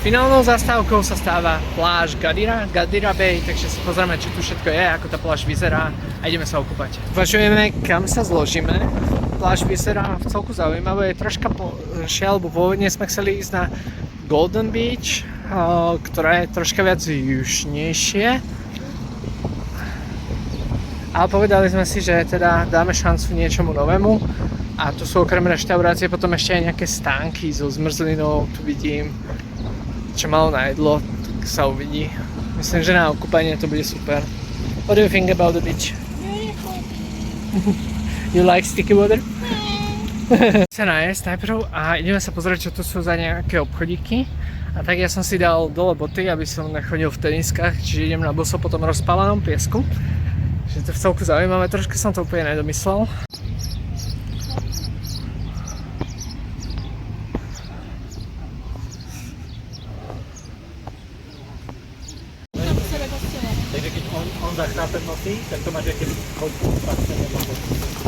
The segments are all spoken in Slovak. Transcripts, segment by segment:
Finálnou zastávkou sa stáva pláž Gadira Bay, takže si pozrieme, či tu všetko je, ako tá pláž vyzerá a ideme sa okúpať. Uvažujeme, kam sa zložíme. Pláž vyzerá v celku zaujímavé, je troška lebo pôvodne sme chceli ísť na Golden Beach, ktorá je troška viac južnejšie. Ale povedali sme si, že teda dáme šancu niečomu novému. A tu sú okrem reštaurácie potom ešte aj nejaké stánky so zmrzlinou, tu vidím. Čo malo na jedlo, tak sa uvidí. Myslím, že na okúpanie to bude super. What do you think about the beach? Beautiful. You like sticky water? Sa najesť najprv a ideme sa pozrieť, čo tu sú za nejaké obchodíky. A tak ja som si dal dole boty, aby som nechodil v teniskách, čiže idem na boso po tom rozpálenom piesku. Čiže to je celku zaujímavé, troška som to úplne nedomyslel. Takže keď on zachrápe v noci, tak to máš, že keď chodí fakt sa nemôže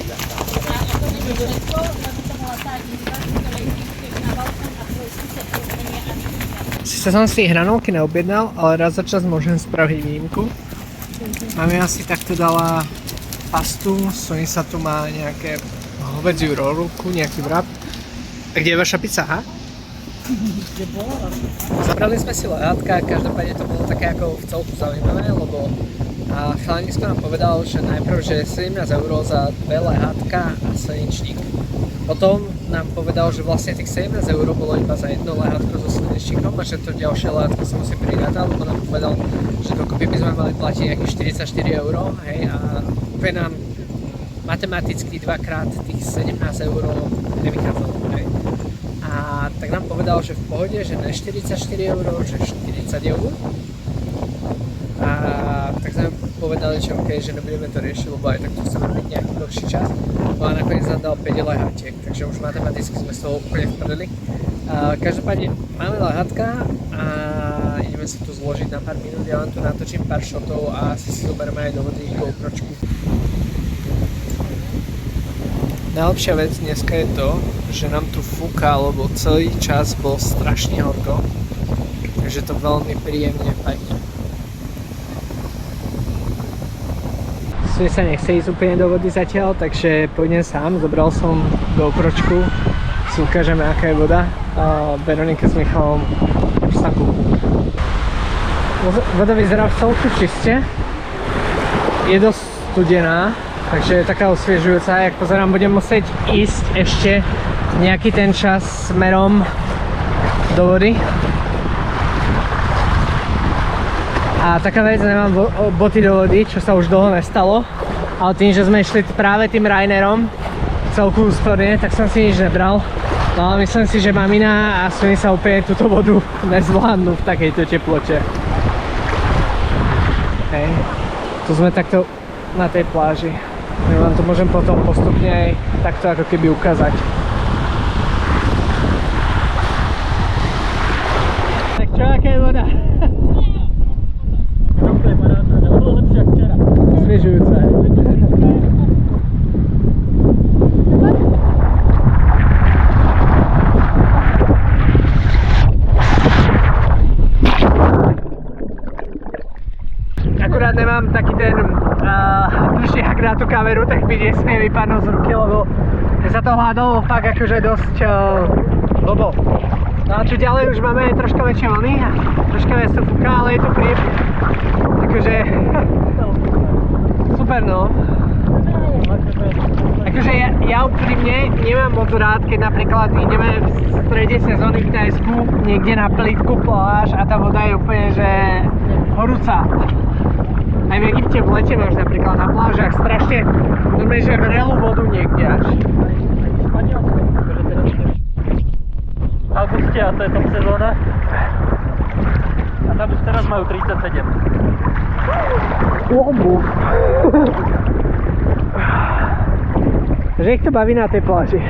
zachrápať. A to nie je všetko, lebo to bola tá výzva, ktorej ideš na balkón a tvoj sused pozvenie a vyššia. Sice som si hranolky neobjednal, ale raz za čas môžem spraviť výjimku. Mami asi takto dala pastu, Sonisa tu má nejaké hovädziu rolku, nejaký wrap. A kde je vaša pizza, ha? Kde bola? Zabrali sme si lehátka, každopádne to bolo také ako v celku zaujímavé, lebo chalanisko nám povedal, že najprv, že 17 € za 2 lehátka a slnečník. Potom nám povedal, že vlastne tých 17 € bolo iba za jedno lehátko so slnečníkom a že to ďalšie lehátko sa musí prirátať, lebo nám povedal, že dokopy by sme mali platiť nejakých 44 €, hej, a úplne nám matematicky dvakrát tých 17 € nevychádzalo, hej. A tak nám povedal, že v pohode, že ne 44 €, že 40 €. A tak sme povedali, že OK, že nebudeme to riešiť, lebo aj tak to chceme byť nejaký dlhší čas. No a nakoniec nám dal 5 lehátiek, takže už matematicky sme z toho úplne vprdeli. Každopádne máme lehátka a ideme sa tu zložiť na pár minút, ja vám tu natočím pár shotov a asi si zoberieme aj do vody GoPročku. Najlepšia vec dneska je to, že nám tu fúka, lebo celý čas bol strašne horko, takže to veľmi príjemne fajne. Svoj sa nechce ísť úplne do vody zatiaľ, takže pôjdem sám, zobral som GoPročku, si ukážeme aká je voda a Veronika s Michalom už sa kúpu. Voda vyzerá v celku čiste, je dosť studená, takže je taká osviežujúca. Jak pozerám, budem musieť ísť ešte nejaký ten čas smerom do vody. A taká vec, nemám boty do vody, čo sa už dlho nestalo. Ale tým, že sme išli práve tým Rainerom celku úsporne, tak som si nič nebral. No ale myslím si, že mamina a Sony sa úplne túto vodu nezvládnu v takejto teplote. Hej, tu sme takto na tej pláži. Ja vám to môžem potom postupne aj takto ako keby ukázať. Tak čo, aká je voda? Úplne parádna, ale bolo lepšie ako včera. Osviežujúca. Akurát nemám taký ten dušiak na tú kameru, tak mi nesmie vypadnúť z ruky, lebo sa to hľadalo fakt akože dosť blbo. No a čo ďalej, už máme aj troška väčšie vlny a troška viac to fúka, ale je to príjemné. Akože super, no. Akože ja úprimne nemám moc rád, keď napríklad ideme v strede sezóny v Thajsku niekde na plitku pláž a tá voda je úplne, že horúca. Aj v Egypte v lete máš napríklad na plážach strašne, normálne, že vrelú vodu niekde až. V auguste a to je top sezóna. A tam už teraz majú 37. Lobu. Že ich to baví na tej pláži.